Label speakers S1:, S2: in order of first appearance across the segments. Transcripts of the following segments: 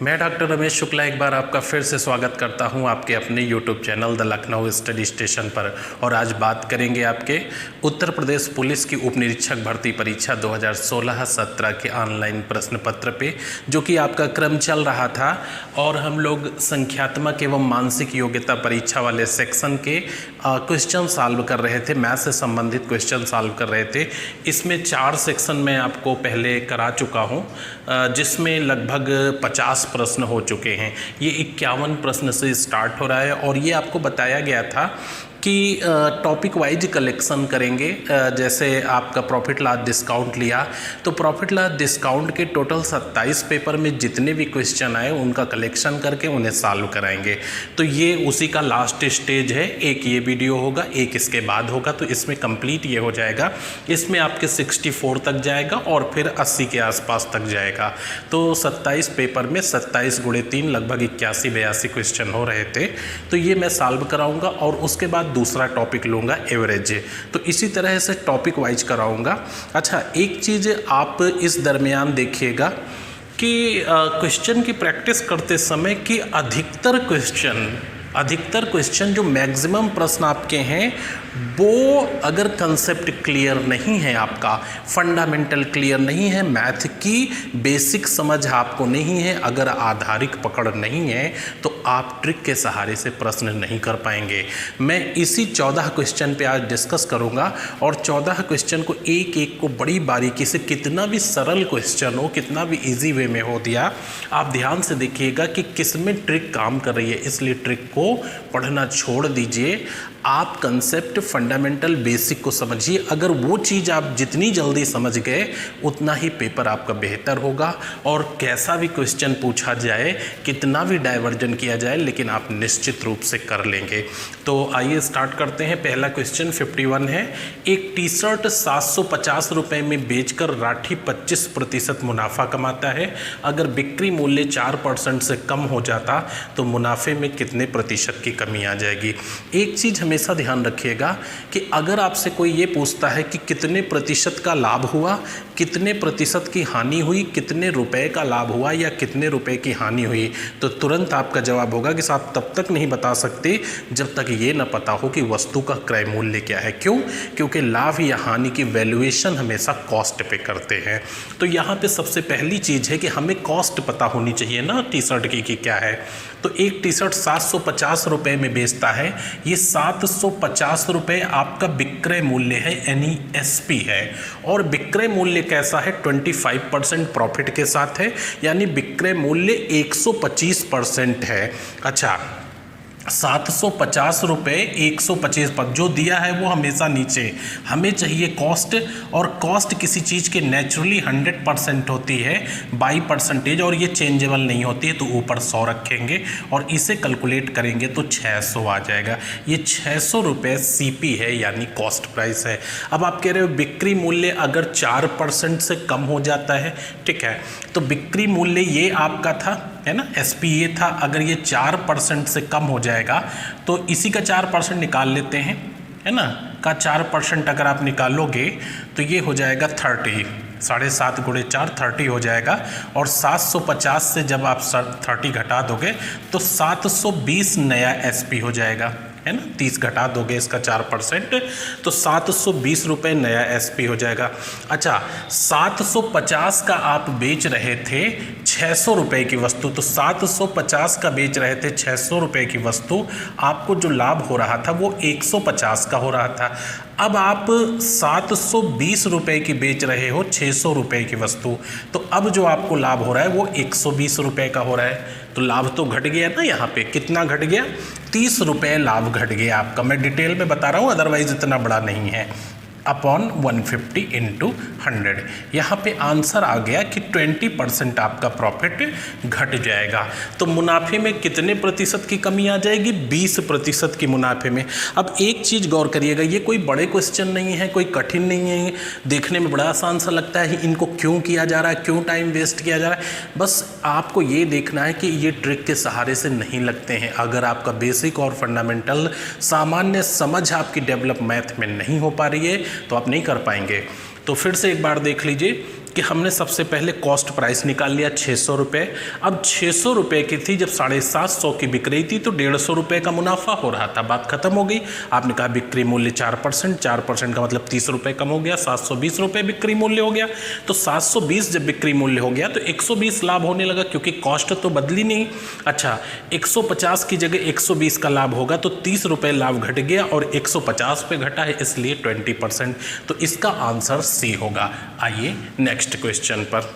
S1: मैं डॉक्टर रमेश शुक्ला एक बार आपका फिर से स्वागत करता हूं आपके अपने YouTube channel the Lucknow study station पर। और आज बात करेंगे आपके उत्तर प्रदेश पुलिस की उप निरीक्षक भर्ती परीक्षा 2016-17 के ऑनलाइन प्रश्न पत्र पे, जो कि आपका क्रम चल रहा था। और हम लोग संख्यात्मक एवं मानसिक योग्यता परीक्षा वाले सेक्शन के क्वेश्चन सॉल्व कर रहे थे, मैथ से संबंधित क्वेश्चन सॉल्व कर रहे थे। इसमें 4 सेक्शन मैं आपको पहले करा चुका हूँ, जिसमें लगभग 50 प्रश्न हो चुके हैं। ये 51 प्रश्न से स्टार्ट हो रहा है और ये आपको बताया गया था कि टॉपिक वाइज कलेक्शन करेंगे। जैसे आपका प्रॉफिट लॉस डिस्काउंट लिया तो प्रॉफिट लॉस डिस्काउंट के टोटल 27 पेपर में जितने भी क्वेश्चन आए उनका कलेक्शन करके उन्हें सॉल्व कराएंगे। तो ये उसी का लास्ट स्टेज है। एक ये वीडियो होगा, एक इसके बाद होगा, तो इसमें कंप्लीट ये हो जाएगा। इसमें आपके 64 तक जाएगा और फिर 80 के आसपास तक जाएगा। तो 27 पेपर में 27 × 3 लगभग 81-82 क्वेश्चन हो रहे थे। तो ये मैं सॉल्व कराऊंगा और उसके बाद दूसरा टॉपिक लूँगा एवरेज। तो इसी तरह से टॉपिक वाइज कराऊंगा। अच्छा, एक चीज़ आप इस दरमियान देखिएगा कि क्वेश्चन की प्रैक्टिस करते समय कि अधिकतर क्वेश्चन जो मैक्सिमम प्रश्न आपके हैं, वो अगर कंसेप्ट क्लियर नहीं है, आपका फंडामेंटल क्लियर नहीं है, मैथ की बेसिक समझ आपको नहीं है, अगर आधारिक पकड़ नहीं है, तो आप ट्रिक के सहारे से प्रश्न नहीं कर पाएंगे। मैं इसी 14 क्वेश्चन पे आज डिस्कस करूंगा और 14 क्वेश्चन को एक एक को बड़ी बारीकी से, कितना भी सरल क्वेश्चन हो, कितना भी इजी वे में हो दिया, आप ध्यान से देखिएगा कि किसमें ट्रिक काम कर रही है। इसलिए ट्रिक को पढ़ना छोड़ दीजिए, आप कंसेप्ट फंडामेंटल बेसिक को समझिए। अगर वो चीज़ आप जितनी जल्दी समझ गए उतना ही पेपर आपका बेहतर होगा। और कैसा भी क्वेश्चन पूछा जाए, कितना भी डाइवर्जन किया जाए, लेकिन आप निश्चित रूप से कर लेंगे। तो आइए स्टार्ट करते हैं। पहला क्वेश्चन 51 है। एक टी शर्ट 750 रुपये में बेचकर राठी 25% मुनाफा कमाता है। अगर बिक्री मूल्य 4% से कम हो जाता तो मुनाफे में कितने प्रतिशत की कमी आ जाएगी। एक चीज़ हमेशा ध्यान रखिएगा कि अगर आपसे कोई ये पूछता है कि कितने प्रतिशत का लाभ हुआ, कितने प्रतिशत की हानि हुई, कितने रुपए का लाभ हुआ या कितने रुपए की हानि हुई, तो तुरंत आपका जवाब होगा कि साहब तब तक नहीं बता सकते जब तक ये ना पता हो कि वस्तु का क्रय मूल्य क्या है। क्यों? क्योंकि लाभ या हानि की वैल्यूएशन हमेशा कॉस्ट पे करते हैं। तो यहाँ पे सबसे पहली चीज़ है कि हमें कॉस्ट पता होनी चाहिए ना टी शर्ट की कि क्या है। तो एक टी शर्ट 750 रुपये में बेचता है। ये 750 रुपये आपका विक्रय मूल्य है, यानी एसपी है। और विक्रय मूल्य कैसा है? 25% प्रॉफिट के साथ है, यानी विक्रय मूल्य 125% है। अच्छा, 750 रुपये 125 पर जो दिया है वो हमेशा नीचे, हमें चाहिए कॉस्ट। और कॉस्ट किसी चीज़ के नेचुरली 100% होती है बाई परसेंटेज, और ये चेंजेबल नहीं होती है, तो ऊपर 100 रखेंगे और इसे कैलकुलेट करेंगे तो 600 आ जाएगा। ये 600 रुपये सीपी है, यानी कॉस्ट प्राइस है। अब आप कह रहे हो बिक्री मूल्य अगर 4% से कम हो जाता है, ठीक है, तो बिक्री मूल्य ये आपका था, है ना, एसपी ये था। अगर ये 4% से कम हो जाएगा तो इसी का 4% निकाल लेते हैं, है ना, का 4% अगर आप निकालोगे तो ये हो जाएगा 30, 7.5 × 4 30 हो जाएगा। और 750 से जब आप 30 घटा दोगे तो 720 नया एसपी हो जाएगा, है ना। 30 घटा दोगे इसका 4% तो 720 रुपये नया एसपी हो जाएगा। अच्छा, 750 का आप बेच रहे थे 600 रुपये की वस्तु, तो 750 का बेच रहे थे 600 रुपये की वस्तु, आपको जो लाभ हो रहा था वो 150 का हो रहा था। अब आप 720 रुपये की बेच रहे हो 600 रुपये की वस्तु, तो अब जो आपको लाभ हो रहा है वो 120 रुपये का हो रहा है। तो लाभ तो घट गया ना, यहाँ पे कितना घट गया? 30 रुपये लाभ घट गया आपका। मैं डिटेल में बता रहा हूँ, अदरवाइज इतना बड़ा नहीं है। अपॉन 150 × 100, यहाँ पे आंसर आ गया कि 20% आपका प्रॉफिट घट जाएगा। तो मुनाफे में कितने प्रतिशत की कमी आ जाएगी? 20% की मुनाफे में। अब एक चीज़ गौर करिएगा, ये कोई बड़े क्वेश्चन नहीं है, कोई कठिन नहीं है, देखने में बड़ा आसान सा लगता है। इनको क्यों किया जा रहा है, क्यों टाइम वेस्ट किया जा रहा है? बस आपको ये देखना है कि ये ट्रिक के सहारे से नहीं लगते हैं। अगर आपका बेसिक और फंडामेंटल सामान्य समझ आपकी डेवलप मैथ में नहीं हो पा रही है तो आप नहीं कर पाएंगे। तो फिर से एक बार देख लीजिए कि हमने सबसे पहले कॉस्ट प्राइस निकाल लिया 600 रुपये। अब 600 रुपये की थी, जब 750 की बिक रही थी तो 150 रुपये का मुनाफा हो रहा था, बात खत्म हो गई। आपने कहा बिक्री मूल्य 4%, 4% का मतलब 30 रुपये कम हो गया, 720 रुपये बिक्री मूल्य हो गया। तो 720 जब बिक्री मूल्य हो गया तो 120 लाभ होने लगा, क्योंकि कॉस्ट तो बदली नहीं। अच्छा, 150 की जगह 120 का लाभ होगा तो 30 रुपये लाभ घट गया और 150 पे घटा है, इसलिए 20%। तो इसका आंसर सी होगा। आइए नेक्स्ट क्वेश्चन पर।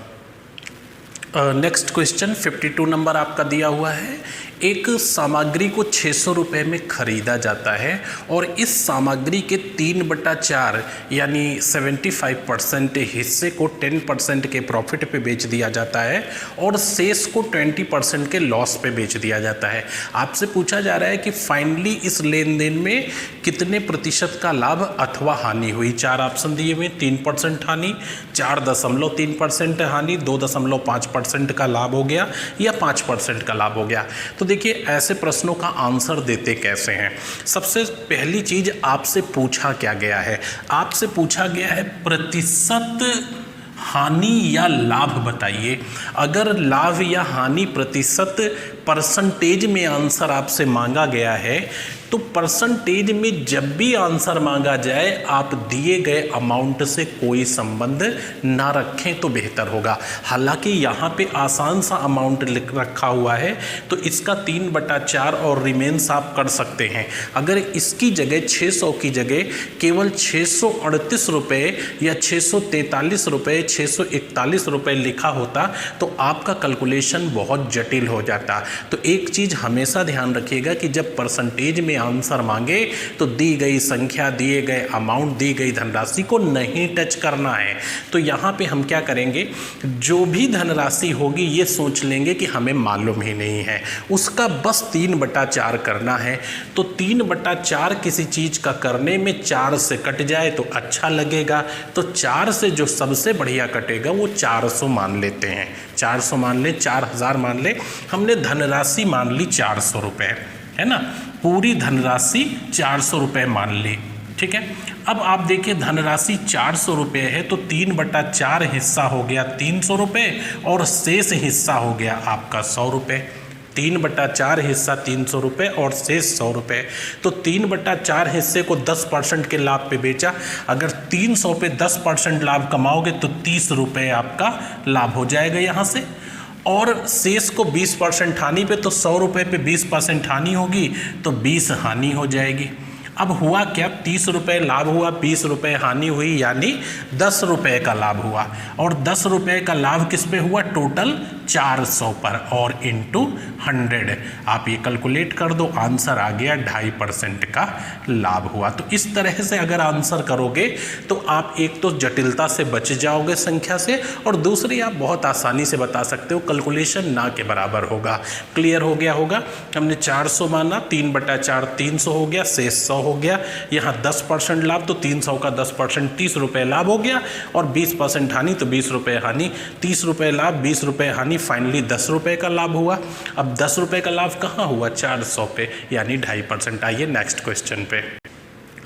S1: नेक्स्ट क्वेश्चन 52 नंबर आपका दिया हुआ है। एक सामग्री को 600 रुपये में खरीदा जाता है और इस सामग्री के 3/4 यानी 75% हिस्से को 10% के प्रॉफिट पे बेच दिया जाता है और शेष को 20% के लॉस पे बेच दिया जाता है। आपसे पूछा जा रहा है कि फाइनली इस लेन देन में कितने प्रतिशत का लाभ अथवा हानि हुई। 4 ऑप्शन दिए हुए, 3% हानि, 4.3% हानि, 2.5% का लाभ हो गया या 5% का लाभ हो गया। तो देखिए ऐसे प्रश्नों का आंसर देते कैसे हैं। सबसे पहली चीज आपसे पूछा क्या गया है, आपसे पूछा गया है प्रतिशत हानि या लाभ बताइए। अगर लाभ या हानि प्रतिशत परसेंटेज में आंसर आपसे मांगा गया है तो परसेंटेज में जब भी आंसर मांगा जाए आप दिए गए अमाउंट से कोई संबंध ना रखें तो बेहतर होगा। हालांकि यहाँ पे आसान सा अमाउंट रखा हुआ है तो इसका 3/4 और रिमेंस आप कर सकते हैं। अगर इसकी जगह 600 की जगह केवल 638 रुपये या 643 रुपये, 641 रुपये लिखा होता तो आपका कैलकुलेशन बहुत जटिल हो जाता। तो एक चीज़ हमेशा ध्यान रखिएगा कि जब परसेंटेज में आंसर मांगे तो दी गई संख्या, दिए गए अमाउंट, दी गई धनराशि को नहीं टच करना है। तो यहाँ पे हम क्या करेंगे, जो भी धनराशि होगी ये सोच लेंगे कि हमें मालूम ही नहीं है, उसका बस 3/4 करना है। तो 3/4 किसी चीज़ का करने में 4 से कट जाए तो अच्छा लगेगा। तो 4 से जो सबसे बढ़िया कटेगा वो 400 मान लेते हैं। 400 मान ले, 4000 मान ले, हमने धनराशि मान ली 400 रुपये, है ना, पूरी धनराशि 400 रुपये मान ली, ठीक है। अब आप देखिए धनराशि 400 रुपये है तो 3/4 हिस्सा हो गया 300 रुपये और शेष हिस्सा हो गया आपका 100 रुपये। 3/4 हिस्सा 300 रुपये और शेष 100 रुपये। तो 3/4 हिस्से को 10% के लाभ पे बेचा। अगर 300 पे 10% लाभ कमाओगे तो 30 रुपये आपका लाभ हो जाएगा यहाँ से, और शेष को 20% हानि पे, तो 100 रुपये पे 20% हानि होगी तो 20 हानि हो जाएगी। अब हुआ क्या, 30 रुपये लाभ हुआ, 20 रुपये हानि हुई, यानी 10 रुपये का लाभ हुआ। और 10 रुपये का लाभ किस पे हुआ, टोटल 400 पर, और इंटू 100 आप ये कैलकुलेट कर दो, आंसर आ गया 2.5% का लाभ हुआ। तो इस तरह से अगर आंसर करोगे तो आप एक तो जटिलता से बच जाओगे संख्या से, और दूसरी आप बहुत आसानी से बता सकते हो, कैलकुलेशन ना के बराबर होगा। क्लियर हो गया होगा। हमने 400 माना, 3/4 300 हो गया, शेष 100 हो गया। यहाँ 10% लाभ तो 300 का 10% 30 रुपये लाभ हो गया, और 20% हानि तो 20 रुपये हानि, 30 रुपये लाभ 20 रुपये हानि, फाइनली 10 रुपये का लाभ हुआ। अब 10 रुपये का लाभ कहाँ हुआ, 400 पे, यानी 2.5%। आइए नेक्स्ट क्वेश्चन पे।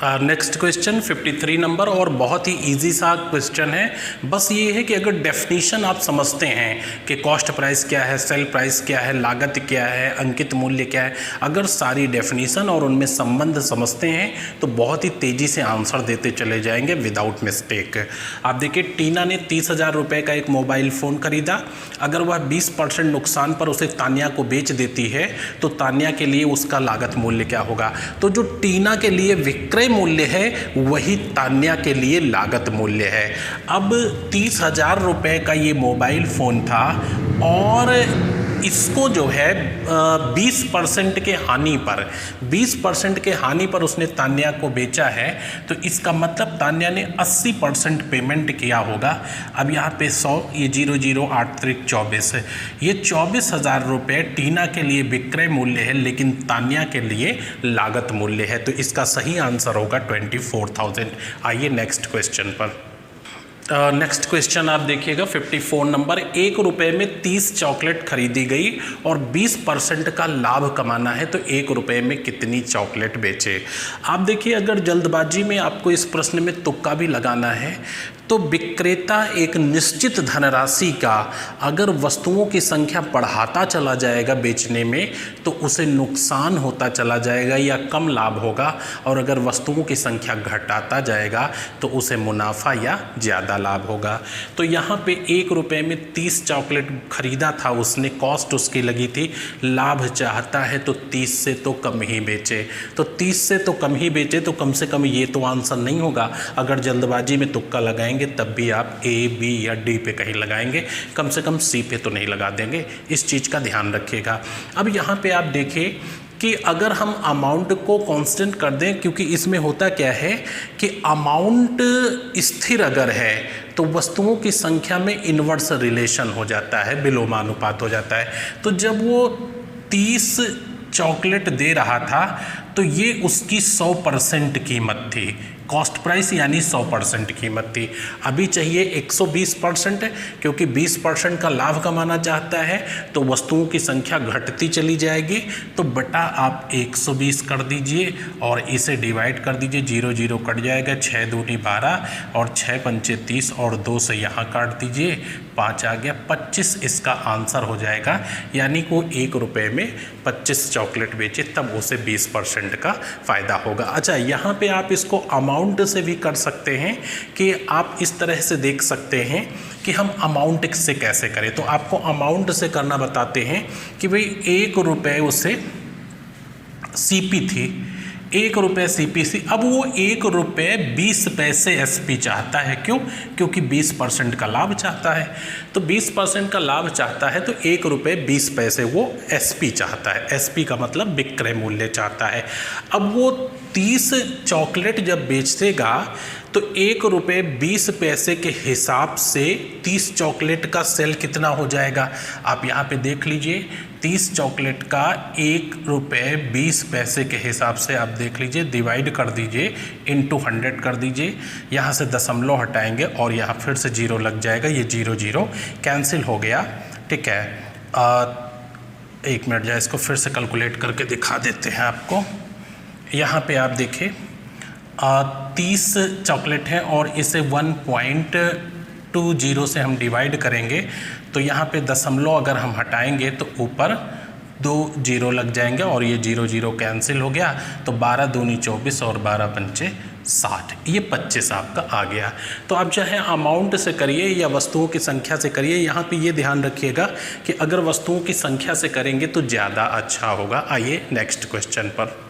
S1: नेक्स्ट क्वेश्चन 53 नंबर, और बहुत ही इजी सा क्वेश्चन है। बस ये है कि अगर डेफिनेशन आप समझते हैं कि कॉस्ट प्राइस क्या है, सेल प्राइस क्या है, लागत क्या है, अंकित मूल्य क्या है, अगर सारी डेफिनेशन और उनमें संबंध समझते हैं तो बहुत ही तेज़ी से आंसर देते चले जाएंगे विदाउट मिस्टेक। आप देखिए टीना ने 30,000 रुपये का एक मोबाइल फ़ोन खरीदा। अगर वह 20% नुकसान पर उसे तान्या को बेच देती है तो तान्या के लिए उसका लागत मूल्य क्या होगा। तो जो टीना के लिए विक्रय मूल्य है वही तान्या के लिए लागत मूल्य है। अब 30,000 रुपये का ये मोबाइल फ़ोन था और इसको जो है 20% के हानि पर, 20% के हानि पर उसने तान्या को बेचा है। तो इसका मतलब तान्या ने 80% पेमेंट किया होगा। अब यहाँ पे 100, ये 008324 है, ये 24,000 रुपये टीना के लिए विक्रय मूल्य है लेकिन तान्या के लिए लागत मूल्य है। तो इसका सही आंसर होगा 24,000। आइए नेक्स्ट क्वेश्चन पर। नेक्स्ट क्वेश्चन आप देखिएगा 54 नंबर। 1 रुपये में 30 चॉकलेट खरीदी गई और 20% का लाभ कमाना है तो 1 रुपये में कितनी चॉकलेट बेचे। आप देखिए अगर जल्दबाजी में आपको इस प्रश्न में तुक्का भी लगाना है तो विक्रेता एक निश्चित धनराशि का अगर वस्तुओं की संख्या बढ़ाता चला जाएगा बेचने में तो उसे नुकसान होता चला जाएगा या कम लाभ होगा, और अगर वस्तुओं की संख्या घटाता जाएगा तो उसे मुनाफा या ज़्यादा लाभ होगा। तो यहाँ पे 1 रुपये में 30 चॉकलेट खरीदा था उसने, कॉस्ट उसकी लगी थी, लाभ चाहता है तो 30 से तो कम ही बेचे। तो 30 से तो कम ही बेचे तो कम से कम ये तो आंसर नहीं होगा। अगर जल्दबाजी में तुक्का लगाएंगे तब भी आप ए, बी या डी पे कहीं लगाएंगे, कम से कम सी पे तो नहीं लगा देंगे। इस चीज़ का ध्यान रखिएगा। अब यहाँ पे आप देखिए कि अगर हम अमाउंट को कांस्टेंट कर दें, क्योंकि इसमें होता क्या है कि अमाउंट स्थिर अगर है तो वस्तुओं की संख्या में इन्वर्स रिलेशन हो जाता है, विलोमानुपात हो जाता है। तो जब वो 30 चॉकलेट दे रहा था तो ये उसकी 100% कीमत थी, कॉस्ट प्राइस यानी 100% कीमत थी। अभी चाहिए 120% क्योंकि 20% का लाभ कमाना चाहता है, तो वस्तुओं की संख्या घटती चली जाएगी। तो बटा आप 120 कर दीजिए और इसे डिवाइड कर दीजिए, 0 0 कट जाएगा, 6 दूनी 12 और 6 पंचे 30 और 2 से यहाँ काट दीजिए, 5 आ गया, 25 इसका आंसर हो जाएगा। यानी को 1 रुपये में 25 चॉकलेट बेचे तब उसे 20% का फ़ायदा होगा। अच्छा, यहाँ पे आप इसको अमाउंट से भी कर सकते हैं कि आप इस तरह से देख सकते हैं कि हम अमाउंट से कैसे करें। तो आपको अमाउंट से करना बताते हैं कि भाई 1 रुपये उसे सीपी थी, 1 रुपये सीपीसी, अब वो 1 रुपये 20 पैसे एसपी चाहता है। क्यों? क्योंकि 20% का लाभ चाहता है। तो 20% का लाभ चाहता है तो 1 रुपये 20 पैसे वो एसपी चाहता है। एसपी का मतलब विक्रय मूल्य चाहता है। अब वो 30 चॉकलेट जब बेच देगा तो 1 रुपये 20 पैसे के हिसाब से 30 चॉकलेट का सेल कितना हो जाएगा, आप यहाँ पे देख लीजिए। 30 चॉकलेट का 1 रुपये 20 पैसे के हिसाब से आप देख लीजिए, डिवाइड कर दीजिए, इंटू 100 कर दीजिए, यहाँ से दशमलव हटाएंगे और यहाँ फिर से 0 लग जाएगा, ये 0 0 कैंसिल हो गया। ठीक है, 1 मिनट जाए, इसको फिर से कैलकुलेट करके दिखा देते हैं आपको। यहाँ पे आप देखिए 30 चॉकलेट है और इसे 1.20 से हम डिवाइड करेंगे तो यहाँ पे दशमलव अगर हम हटाएंगे तो ऊपर 2 0 लग जाएंगे और ये 0 0 कैंसिल हो गया। तो 12 दूनी 24 और 12 पंचे 60, ये 25 आपका आ गया। तो आप चाहे अमाउंट से करिए या वस्तुओं की संख्या से करिए, यहाँ पे ये ध्यान रखिएगा कि अगर वस्तुओं की संख्या से करेंगे तो ज़्यादा अच्छा होगा। आइए नेक्स्ट क्वेश्चन पर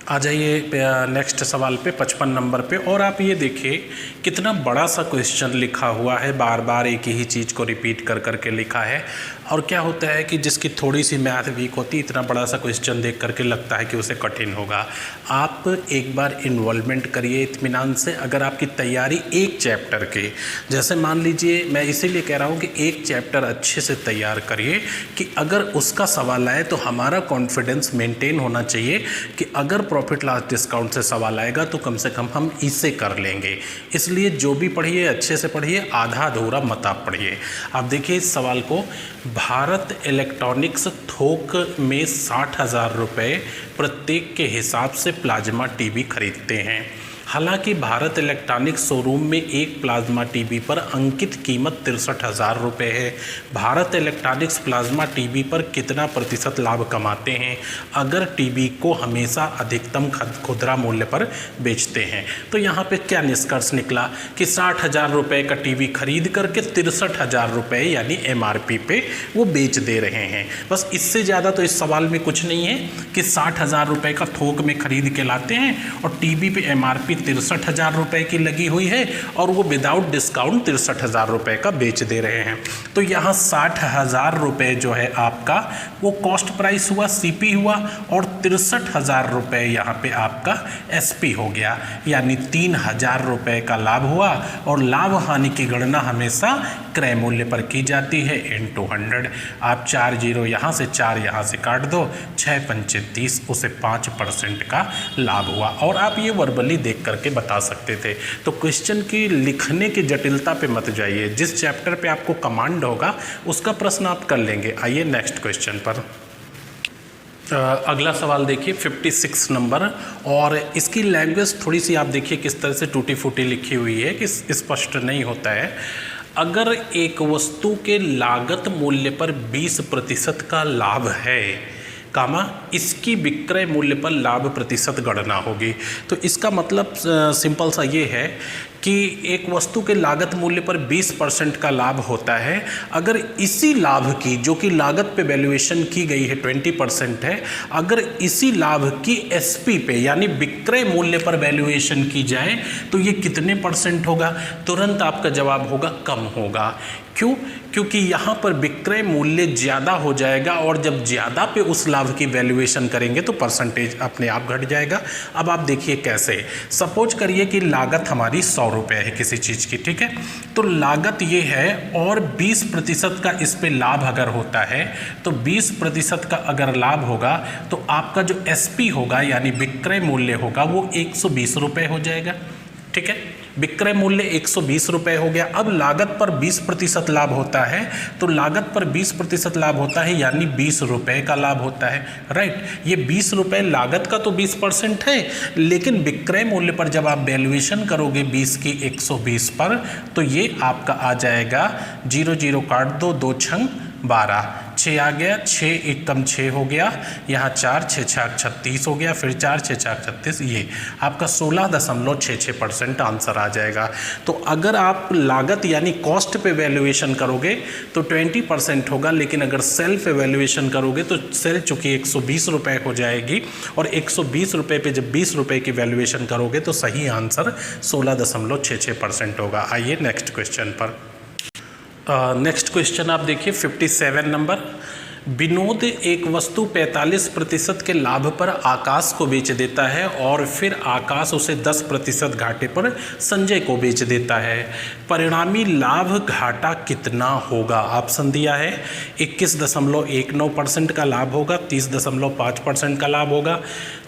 S1: आ जाइए, नेक्स्ट सवाल पे 55 नंबर पे। और आप ये देखिए कितना बड़ा सा क्वेश्चन लिखा हुआ है, बार बार एक ही चीज़ को रिपीट कर करके लिखा है। और क्या होता है कि जिसकी थोड़ी सी मैथ वीक होती है, इतना बड़ा सा क्वेश्चन देख करके लगता है कि उसे कठिन होगा। आप एक बार इन्वॉल्वमेंट करिए इत्मीनान से। अगर आपकी तैयारी एक चैप्टर की, जैसे मान लीजिए, मैं इसीलिए कह रहा हूँ कि एक चैप्टर अच्छे से तैयार करिए कि अगर उसका सवाल आए तो हमारा कॉन्फिडेंस मेंटेन होना चाहिए कि अगर प्रॉफिट लॉस डिस्काउंट से सवाल आएगा तो कम से कम हम इसे कर लेंगे। इसलिए जो भी पढ़िए अच्छे से पढ़िए, आधा अधूरा मत आप पढ़िए। आप देखिए इस सवाल को, भारत इलेक्ट्रॉनिक्स थोक में 60,000 रुपये प्रत्येक के हिसाब से प्लाज्मा टीवी खरीदते हैं। हालांकि भारत इलेक्ट्रॉनिक्स शोरूम में एक प्लाज्मा टीवी पर अंकित कीमत 63,000 रुपये है। भारत इलेक्ट्रॉनिक्स प्लाज्मा टीवी पर कितना प्रतिशत लाभ कमाते हैं अगर टीवी को हमेशा अधिकतम खुदरा मूल्य पर बेचते हैं? तो यहाँ पे क्या निष्कर्ष निकला कि 60,000 रुपये का टीवी खरीद करके 63,000 रुपये यानी MRP पे वो बेच दे रहे हैं। बस इससे ज़्यादा तो इस सवाल में कुछ नहीं है कि 60,000 रुपये का थोक में खरीद के लाते हैं और टीवी पे MRP 63,000 रुपये की लगी हुई है और वो विदाउट डिस्काउंट 63,000 रुपये का बेच दे रहे हैं। तो यहाँ 60,000 रुपये जो है आपका वो कॉस्ट प्राइस हुआ, CP हुआ, और 63,000 रुपये यहाँ पे आपका SP हो गया, यानी 3,000 रुपये का लाभ हुआ। और लाभ हानि की गणना हमेशा क्रय मूल्य पर की जाती है, इंटू 100। आप 4 0 यहाँ से 4 यहाँ से काट दो, 6 पंचे 30, उसे 5% का लाभ हुआ। और आप ये वर्बली देख करके बता सकते थे। तो क्वेश्चन की लिखने की जटिलता पे मत जाइए, जिस चैप्टर पे आपको कमांड होगा उसका प्रश्न आप कर लेंगे। आइए नेक्स्ट क्वेश्चन पर। अगला सवाल देखिए 56 नंबर, और इसकी लैंग्वेज थोड़ी सी आप देखिए किस तरह से टूटी फूटी लिखी हुई है कि स्पष्ट नहीं होता है। अगर एक वस्तु के लागत मूल्य पर 20% का लाभ है, कामा इसकी विक्रय मूल्य पर लाभ प्रतिशत गणना होगी। तो इसका मतलब सिंपल सा ये है कि एक वस्तु के लागत मूल्य पर 20% का लाभ होता है। अगर इसी लाभ की, जो कि लागत पे वैल्यूएशन की गई है 20% है, अगर इसी लाभ की एसपी पे यानी विक्रय मूल्य पर वैल्यूएशन की जाए तो ये कितने % होगा? तुरंत आपका जवाब होगा कम होगा। क्यों? क्योंकि यहाँ पर विक्रय मूल्य ज़्यादा हो जाएगा और जब ज़्यादा पे उस लाभ की वैल्यूएशन करेंगे तो परसेंटेज अपने आप घट जाएगा। अब आप देखिए कैसे। सपोज करिए कि लागत हमारी 100 रुपये है किसी चीज़ की, ठीक है। तो लागत ये है और 20% का इस पे लाभ अगर होता है तो 20% का अगर लाभ होगा तो आपका जो एसपी होगा यानी विक्रय मूल्य होगा वो 120 रुपये हो जाएगा, ठीक है। विक्रय मूल्य 120 रुपये हो गया। अब लागत पर 20% लाभ होता है तो लागत पर 20% लाभ होता है यानी 20 रुपये का लाभ होता है, राइट। ये 20 रुपये लागत का तो 20% है, लेकिन विक्रय मूल्य पर जब आप वैल्यूएशन करोगे 20 की 120 पर तो ये आपका आ जाएगा 0 0 काट दो, 2 छंग 12, 6 आ गया, 6 1 कम 6 हो गया, यहाँ 4 6 6 36 हो गया, फिर 4 6 6 36, ये आपका 16.66% आंसर आ जाएगा। तो अगर आप लागत यानी कॉस्ट पे वैल्यूएशन करोगे तो 20% होगा, लेकिन अगर सेल पे वैल्यूएशन करोगे तो सेल चूँकि 120 रुपये हो जाएगी और 120 रुपये पे जब 20 रुपये की वैल्यूएशन करोगे तो सही आंसर 16.66% होगा। आइए नेक्स्ट क्वेश्चन पर। नेक्स्ट क्वेश्चन आप देखिए 57 नंबर। विनोद एक वस्तु 45% के लाभ पर आकाश को बेच देता है और फिर आकाश उसे 10% घाटे पर संजय को बेच देता है। परिणामी लाभ घाटा कितना होगा? ऑप्शन दिया है 21.19% का लाभ होगा, 30.5% का लाभ होगा,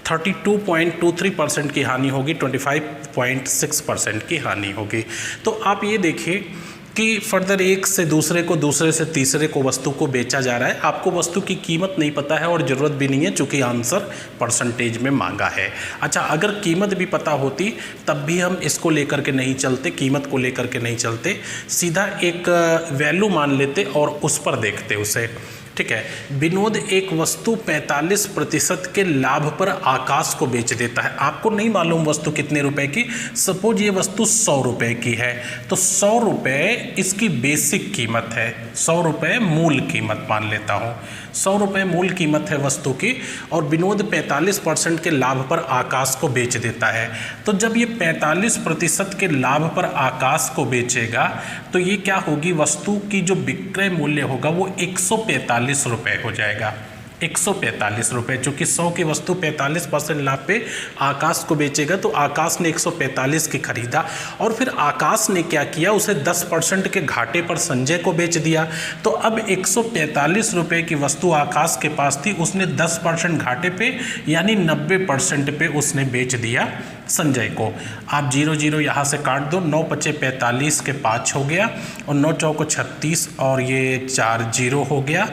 S1: 32.23% की हानि होगी, 25.6% की हानि होगी। तो आप ये देखिए कि फर्दर एक से दूसरे को, दूसरे से तीसरे को वस्तु को बेचा जा रहा है। आपको वस्तु की कीमत नहीं पता है और ज़रूरत भी नहीं है चूँकि आंसर परसेंटेज में मांगा है। अच्छा, अगर कीमत भी पता होती तब भी हम इसको लेकर के नहीं चलते, कीमत को लेकर के नहीं चलते, सीधा एक वैल्यू मान लेते और उस पर देखते उसे, ठीक है। विनोद एक वस्तु 45% के लाभ पर आकाश को बेच देता है। आपको नहीं मालूम वस्तु कितने रुपए की, सपोज ये वस्तु 100 रुपये की है तो 100 रुपये इसकी बेसिक कीमत है, 100 रुपये मूल कीमत मान लेता हूँ, 100 रुपये मूल कीमत है वस्तु की, और विनोद 45% के लाभ पर आकाश को बेच देता है। तो जब ये 45% के लाभ पर आकाश को बेचेगा तो ये क्या होगी, वस्तु की जो विक्रय मूल्य होगा वो 145 रुपये हो जाएगा, 145 रुपये। चूँकि 100 की वस्तु 45% लाभ पे आकाश को बेचेगा तो आकाश ने 145 की खरीदा और फिर आकाश ने क्या किया, उसे 10% के घाटे पर संजय को बेच दिया। तो अब 145 रुपये की वस्तु आकाश के पास थी, उसने 10% घाटे पे यानी 90% पे उसने बेच दिया संजय को। आप 0 0 यहाँ से काट दो, 9 5 45 के 5 हो गया और 9 चौको 36 और ये 4 0 हो गया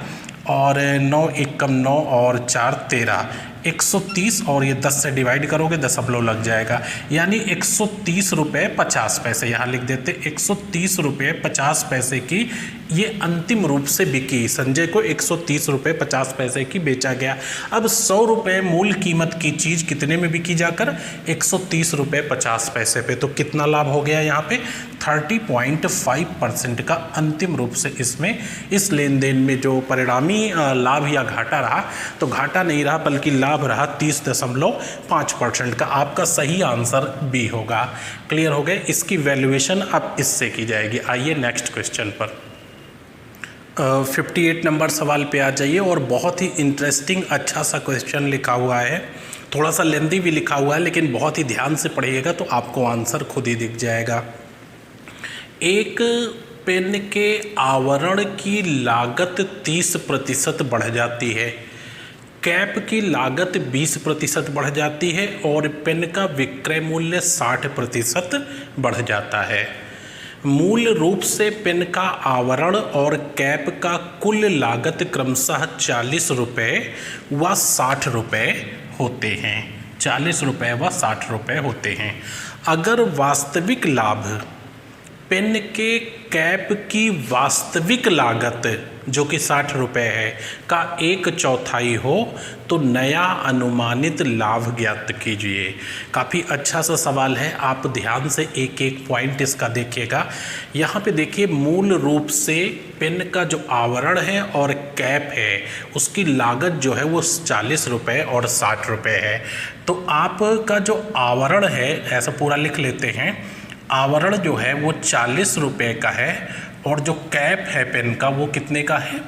S1: और 9 1 कम 9 और 4 13, 130 और ये 10 से डिवाइड करोगे दशमलव लग जाएगा, यानी 130 रुपये 50 पैसे, यहाँ लिख देते 130 रुपये 50 पैसे की ये अंतिम रूप से बिकी। संजय को 130 रुपये 50 पैसे की बेचा गया। अब 100 रुपये मूल कीमत की चीज़ कितने में बिकी जाकर, 130 रुपये 50 पैसे पे। तो कितना लाभ हो गया यहाँ पे, 30.5% का अंतिम रूप से इसमें इस लेन देन में जो परिणामी लाभ या घाटा रहा, तो घाटा नहीं रहा बल्कि लाभ रहा 30.5% का। आपका सही आंसर बी होगा। क्लियर हो गए? इसकी वैल्यूएशन अब इससे की जाएगी। आइए नेक्स्ट क्वेश्चन पर। 58 नंबर सवाल पे आ जाइए और बहुत ही इंटरेस्टिंग अच्छा सा क्वेश्चन लिखा हुआ है, थोड़ा सा लेंदी भी लिखा हुआ है लेकिन बहुत ही ध्यान से पढ़िएगा तो आपको आंसर खुद ही दिख जाएगा। एक पेन के आवरण की लागत 30% बढ़ जाती है, कैप की लागत 20% बढ़ जाती है और पेन का विक्रय मूल्य 60% बढ़ जाता है। मूल रूप से पेन का आवरण और कैप का कुल लागत क्रमशः 40 रुपये व 60 रुपये होते हैं। 40 रुपये व 60 रुपये होते हैं। अगर वास्तविक लाभ पेन के कैप की वास्तविक लागत जो कि 60 रुपये है का 1/4 हो तो नया अनुमानित लाभ ज्ञात कीजिए। काफ़ी अच्छा सा सवाल है, आप ध्यान से एक एक पॉइंट इसका देखिएगा। यहाँ पे देखिए, मूल रूप से पेन का जो आवरण है और कैप है उसकी लागत जो है वो 40 रुपये और 60 रुपये है। तो आपका जो आवरण है, ऐसा पूरा लिख लेते हैं, आवरण जो है वो 40 रुपये का है और जो कैप है पेन का वो कितने का है,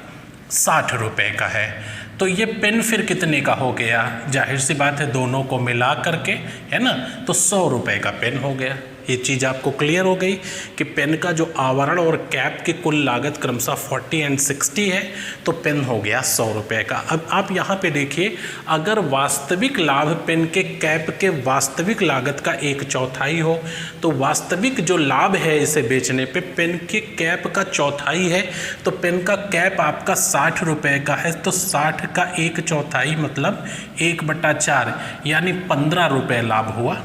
S1: 60 रुपये का है। तो ये पेन फिर कितने का हो गया, जाहिर सी बात है दोनों को मिला करके, है ना, तो 100 रुपये का पेन हो गया। ये चीज़ आपको क्लियर हो गई कि पेन का जो आवरण और कैप की कुल लागत क्रमशः 40 और 60 है तो पेन हो गया 100 रुपये का। अब आप यहाँ पे देखिए, अगर वास्तविक लाभ पेन के कैप के वास्तविक लागत का 1/4 हो तो वास्तविक जो लाभ है इसे बेचने पे पेन के कैप का 1/4 है, तो पेन का कैप आपका 60 रुपये का है, तो 60 का 1/4 मतलब 1/4 यानी 15 रुपये लाभ हुआ,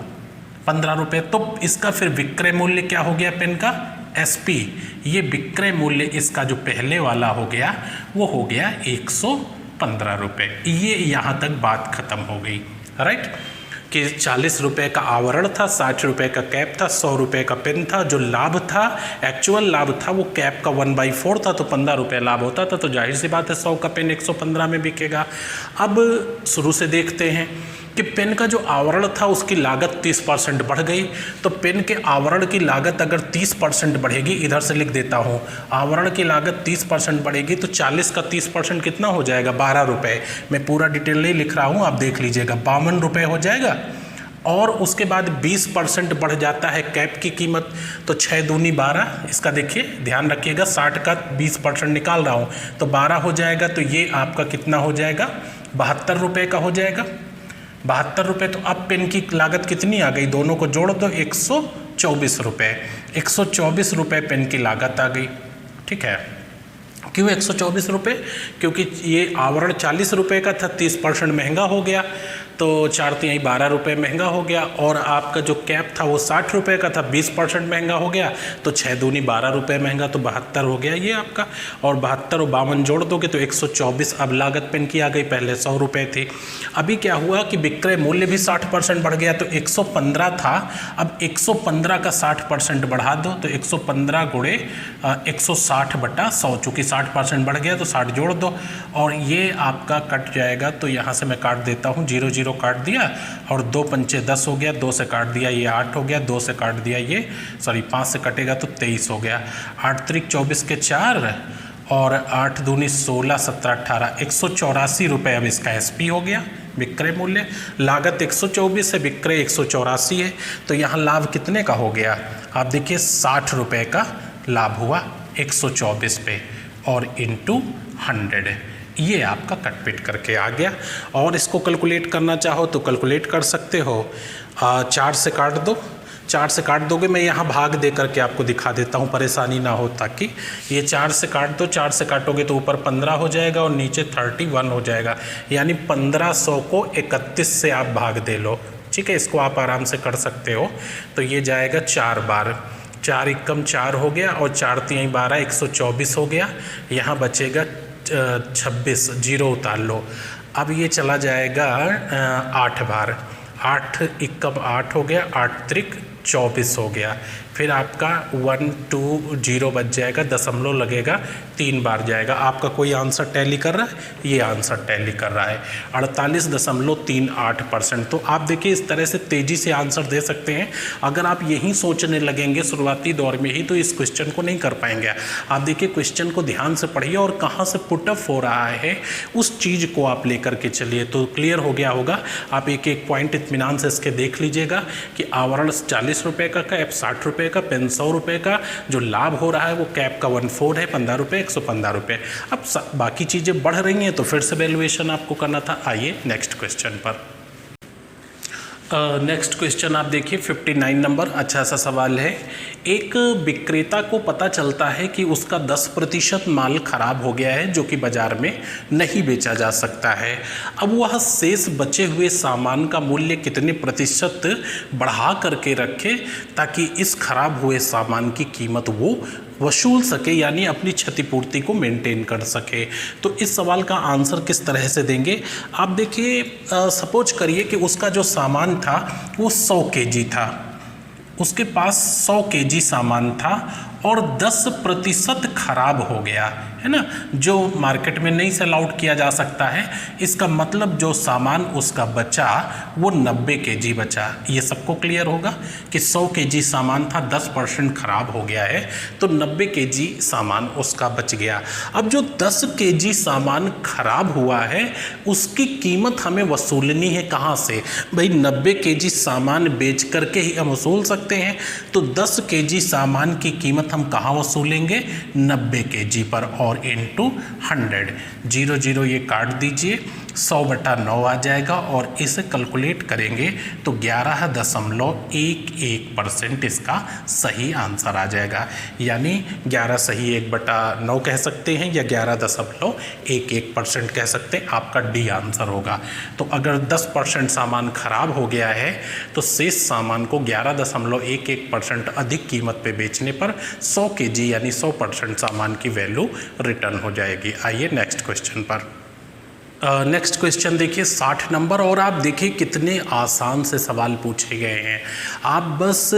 S1: 15 रुपये। तो इसका फिर विक्रय मूल्य क्या हो गया पेन का, SP। ये विक्रय मूल्य इसका जो पहले वाला हो गया वो हो गया 115 रुपये। ये यहाँ तक बात खत्म हो गई, राइट, कि 40 रुपये का आवरण था, 60 रुपये का कैप था, 100 रुपये का पेन था। जो लाभ था, एक्चुअल लाभ था, वो कैप का 1/4 था तो 15 रुपये लाभ होता था। तो जाहिर सी बात है 100 का पेन 115 में बिकेगा। अब शुरू से देखते हैं कि पेन का जो आवरण था उसकी लागत 30% बढ़ गई। तो पेन के आवरण की लागत अगर 30% बढ़ेगी, इधर से लिख देता हूँ, आवरण की लागत 30% बढ़ेगी तो 40 का 30% कितना हो जाएगा, 12 रुपये। मैं पूरा डिटेल नहीं लिख रहा हूँ, आप देख लीजिएगा, 52 रुपये हो जाएगा। और उसके बाद 20% बढ़ जाता है कैप की कीमत, तो 6 दूनी 12, इसका देखिए ध्यान रखिएगा, 60 का 20% निकाल रहा हूँ तो 12 हो जाएगा। तो ये आपका कितना हो जाएगा, 72 रुपये का हो जाएगा, 72 रुपये। तो अब पेन की लागत कितनी आ गई, दोनों को जोड़ दो, 124 रुपये। 124 रुपये पेन की लागत आ गई, ठीक है। क्यों 124 रुपये, क्योंकि ये आवरण 40 रुपये का था, 30% महंगा हो गया तो 4 तिहाई 12 रुपये महंगा हो गया। और आपका जो कैप था वो 60 रुपये का था, 20% महंगा हो गया तो 6 दूनी 12 रुपये महंगा, तो 72 हो गया ये आपका। और 72 और 52 जोड़ दोगे तो 124 अब लागत पेन की आ गई, पहले 100 रुपये थी। अभी क्या हुआ कि विक्रय मूल्य भी 60% बढ़ गया, तो 115 था, अब 115 का 60% बढ़ा दो तो 115 गुणे 160/100, चूँकि 60% बढ़ गया तो 60 जोड़ दो और ये आपका कट जाएगा। तो यहाँ से मैं काट देता हूँ, 0 0 काट दिया और 2 पंचे 10 हो गया, 2 से काट दिया ये 8 हो गया, 2 से काट दिया ये 5 से कटेगा तो 23 हो गया। 8 त्रिक 24 के 4 और 8 दूनी 16, 17, 18, 184 रुपये अब इसका SP हो गया विक्रय मूल्य। लागत 124 है, विक्रय 184 है, तो यहाँ लाभ कितने का हो गया, आप देखिए 60 रुपये का लाभ हुआ 124 पे और इंटू 100, ये आपका कटपिट करके आ गया। और इसको कैलकुलेट करना चाहो तो कैलकुलेट कर सकते हो, 4 से काट दो, 4 से काट दोगे, मैं यहाँ भाग दे करके आपको दिखा देता हूँ, परेशानी ना हो, ताकि ये 4 से काट दो, 4 से काटोगे तो ऊपर 15 हो जाएगा और नीचे 31 हो जाएगा, यानी 1500 को 31 से आप भाग दे लो, ठीक है। इसको आप आराम से कर सकते हो। तो ये जाएगा 4 बार, 4 एकम 4 हो गया और 4 तिहाई 12, 124 हो गया। यहाँ बचेगा 26, 0 उतार लो। अब ये चला जाएगा 8 बार, 8 एकम 8 हो गया, 8 त्रिक 24 हो गया। फिर आपका 1 2 0 बच जाएगा, दशमलव लगेगा, 3 बार जाएगा। आपका कोई आंसर टैली कर रहा है, ये आंसर टैली कर रहा है 48.38%। तो आप देखिए इस तरह से तेज़ी से आंसर दे सकते हैं। अगर आप यही सोचने लगेंगे शुरुआती दौर में ही तो इस क्वेश्चन को नहीं कर पाएंगे। आप देखिए क्वेश्चन को ध्यान से पढ़िए और कहाँ से पुटअप हो रहा है उस चीज़ को आप लेकर के चलिए, तो क्लियर हो गया होगा। आप एक एक पॉइंट इत्मीनान से इसके देख लीजिएगा कि आवरण 40 रुपये का, कैप 60 रुपये का, पेन 100 रुपये का, जो लाभ हो रहा है वो कैप का 1/4 है, 15 रुपये, 115 रुपये। अब बाकी चीज़ें बढ़ रही हैं तो फिर से वैल्यूएशन आपको करना था। आइए नेक्स्ट क्वेश्चन पर। नेक्स्ट क्वेश्चन आप देखिए 59 नंबर, अच्छा सा सवाल है। एक विक्रेता को पता चलता है कि उसका 10% माल खराब हो गया है जो कि बाजार में नहीं बेचा जा सकता है। अब वह शेष बचे हुए सामान का मूल्य कितने प्रतिशत बढ़ा करके रखे ताकि इस खराब हुए सामान की कीमत वो वसूल सके, यानी अपनी क्षतिपूर्ति को मेंटेन कर सके। तो इस सवाल का आंसर किस तरह से देंगे आप देखिए। सपोज करिए कि उसका जो सामान था वो 100 केजी था, उसके पास 100 केजी सामान था और 10% खराब हो गया है ना, जो मार्केट में नहीं सेल आउट किया जा सकता है। इसका मतलब जो सामान उसका बचा वो 90 केजी बचा। ये सबको क्लियर होगा कि 100 केजी सामान था, 10% खराब हो गया है तो 90 केजी सामान उसका बच गया। अब जो 10 केजी सामान खराब हुआ है उसकी कीमत हमें वसूलनी है कहाँ से भाई? 90 केजी सामान बेच करके ही हम वसूल सकते हैं। तो 10 केजी सामान की कीमत हम कहाँ वसूलेंगे? 90 केजी पर, और इंटू 100। 0 0 ये काट दीजिए, 100/9 आ जाएगा और इसे कैलकुलेट करेंगे तो 11.11% इसका सही आंसर आ जाएगा। यानी 11 सही 1/9 कह सकते हैं या 11.11% कह सकते हैं, आपका डी आंसर होगा। तो अगर 10% सामान खराब हो गया है तो शेष सामान को 11.11% अधिक कीमत पे बेचने पर 100 केजी यानी 100% सामान की वैल्यू रिटर्न हो जाएगी। आइए नेक्स्ट क्वेश्चन पर। नेक्स्ट क्वेश्चन देखिए 60 नंबर, और आप देखिए कितने आसान से सवाल पूछे गए हैं। आप बस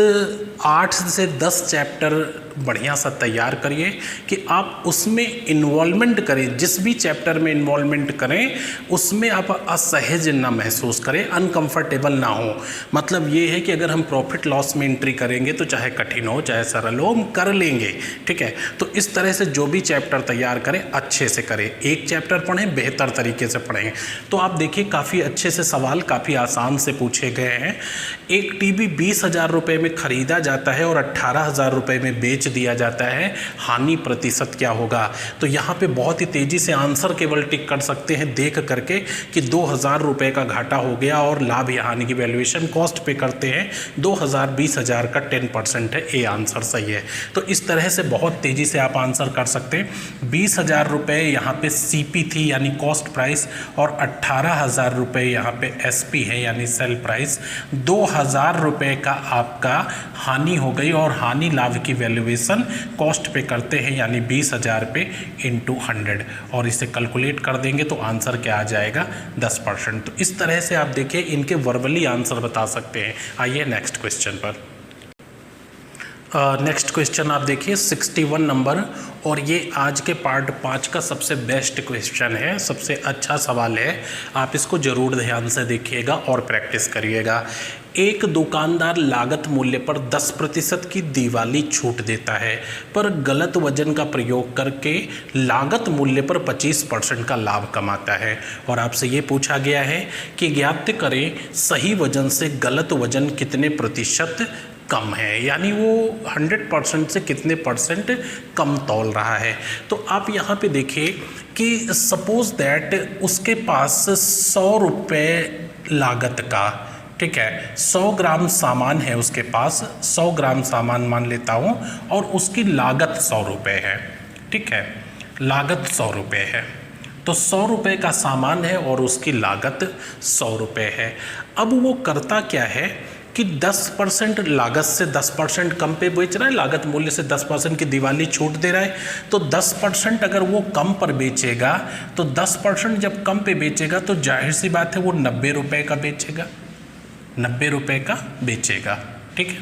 S1: 8 से 10 चैप्टर बढ़िया सा तैयार करिए कि आप उसमें इन्वॉल्वमेंट करें, जिस भी चैप्टर में इन्वॉल्वमेंट करें उसमें आप असहज ना महसूस करें, अनकंफर्टेबल ना हो। मतलब ये है कि अगर हम प्रॉफिट लॉस में एंट्री करेंगे तो चाहे कठिन हो चाहे सरल हो हम कर लेंगे, ठीक है। तो इस तरह से जो भी चैप्टर तैयार करें अच्छे से करें, एक चैप्टर पढ़ें बेहतर तरीके से पढ़ें। तो आप देखिए काफ़ी अच्छे से सवाल काफ़ी आसान से पूछे गए हैं। एक टीवी 20,000 रुपये में खरीदा जाता है और 18,000 रुपये में बेच दिया जाता है, हानि प्रतिशत क्या होगा? तो यहाँ पे बहुत ही तेज़ी से आंसर केवल टिक कर सकते हैं देख करके कि 2,000 रुपये का घाटा हो गया और लाभ या हानि की वैल्यूएशन कॉस्ट पे करते हैं 2,000 20,000 का 10% है, ए आंसर सही है। तो इस तरह से बहुत तेज़ी से आप आंसर कर सकते हैं। 20,000 रुपये यहाँ पे सीपी थी यानी कॉस्ट प्राइस, और 18,000 रुपये यहाँ पे एसपी है यानी सेल प्राइस। 2,000 रुपये का आपका हानि हो गई और हानि लाभ की वैल्यूएशन कॉस्ट पे करते हैं यानी 20,000 पे इंटू 100, और इसे कैलकुलेट कर देंगे तो आंसर क्या आ जाएगा? 10%। तो इस तरह से आप देखिए इनके वर्बली आंसर बता सकते हैं। आइए नेक्स्ट क्वेश्चन पर। नेक्स्ट क्वेश्चन आप देखिए 61 नंबर, और ये आज के पार्ट 5 का सबसे बेस्ट क्वेश्चन है, सबसे अच्छा सवाल है। आप इसको ज़रूर ध्यान से देखिएगा और प्रैक्टिस करिएगा। एक दुकानदार लागत मूल्य पर 10% की दिवाली छूट देता है पर गलत वजन का प्रयोग करके लागत मूल्य पर 25% का लाभ कमाता है, और आपसे ये पूछा गया है कि ज्ञात करें सही वजन से गलत वजन कितने प्रतिशत कम है, यानी वो 100% से कितने % कम तौल रहा है। तो आप यहाँ पे देखिए कि सपोज दैट उसके पास 100 रुपये लागत का, ठीक है, 100 ग्राम सामान है उसके पास, 100 ग्राम सामान मान लेता हूँ, और उसकी लागत 100 रुपये है, ठीक है, लागत 100 रुपये है। तो 100 रुपये का सामान है और उसकी लागत 100 रुपये है। अब वो करता क्या है कि 10% लागत से 10% कम पे बेच रहा है, लागत मूल्य से 10% की दिवाली छूट दे रहा है। तो 10% अगर वो कम पर बेचेगा तो 10% जब कम पे बेचेगा तो जाहिर सी बात है वो 90 रुपये का बेचेगा, 90 रुपये का बेचेगा, ठीक है।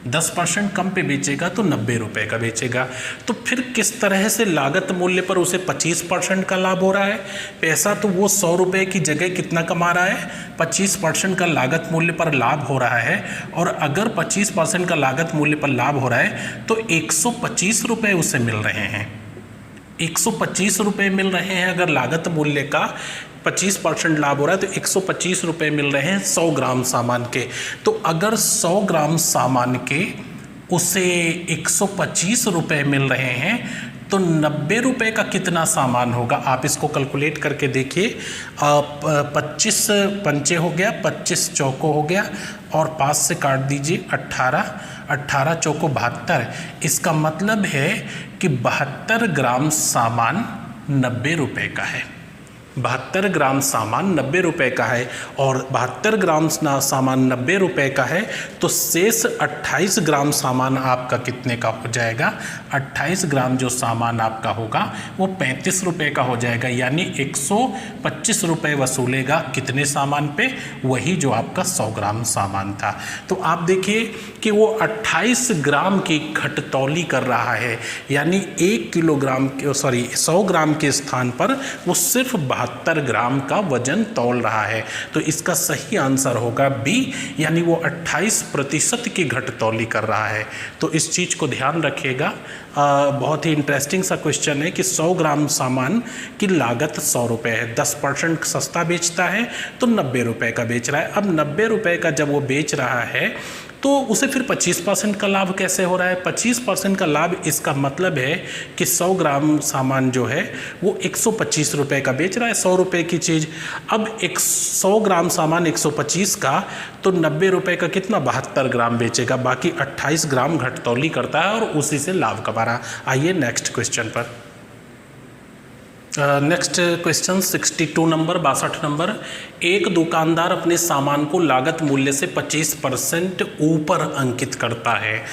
S1: 10% कम पे बेचेगा तो 90 रुपये का बेचेगा। तो फिर किस तरह से लागत मूल्य पर उसे 25% का लाभ हो रहा है? पैसा तो वो 100 रुपये की जगह कितना कमा रहा है? 25% का लागत मूल्य पर लाभ हो रहा है, और अगर 25% का लागत मूल्य पर लाभ हो रहा है तो 125 रुपये उसे मिल रहे हैं। 125 रुपये मिल रहे हैं अगर लागत मूल्य का 25% लाभ हो रहा है तो 125 रुपये मिल रहे हैं 100 ग्राम सामान के। तो अगर 100 ग्राम सामान के उसे 125 रुपये मिल रहे हैं तो 90 रुपये का कितना सामान होगा, आप इसको कैलकुलेट करके देखिए। 25 पंचे हो गया, 25 चौको हो गया और 5 से काट दीजिए 18, 18 चौको 72। इसका मतलब है कि 72 ग्राम सामान 90 रुपये का है। 72 ग्राम सामान 90 रुपये का है और 72 ग्राम सामान 90 रुपये का है, तो शेष 28 ग्राम सामान आपका कितने का हो जाएगा? 28 ग्राम जो सामान आपका होगा वो 35 रुपये का हो जाएगा, यानी 125 रुपये वसूलेगा कितने सामान पे? वही जो आपका 100 ग्राम सामान था। तो आप देखिए कि वो 28 ग्राम की घटतौली कर रहा है, यानी 1 किलोग्राम 100 ग्राम के स्थान पर वो सिर्फ 72 ग्राम का वजन तौल रहा है। तो इसका सही आंसर होगा बी, यानी वो 28% की घटतौली कर रहा है। तो इस चीज़ को ध्यान रखिएगा। बहुत ही इंटरेस्टिंग सा क्वेश्चन है कि 100 ग्राम सामान की लागत 100 रुपये है, 10% सस्ता बेचता है तो 90 रुपये का बेच रहा है। अब 90 रुपये का जब वो बेच रहा है तो उसे फिर 25% का लाभ कैसे हो रहा है? 25% का लाभ, इसका मतलब है कि 100 ग्राम सामान जो है वो 125 रुपये का बेच रहा है, 100 रुपये की चीज़। अब 100 ग्राम सामान 125 का, तो 90 रुपये का कितना? 72 ग्राम बेचेगा, बाकी 28 ग्राम घटतौली करता है और उसी से लाभ कमा रहा। आइए नेक्स्ट क्वेश्चन पर। Next question 62 number, 62 number. एक दुकानदार अपने सामान को लागत मूल्य से 25% ऊपर अंकित करता है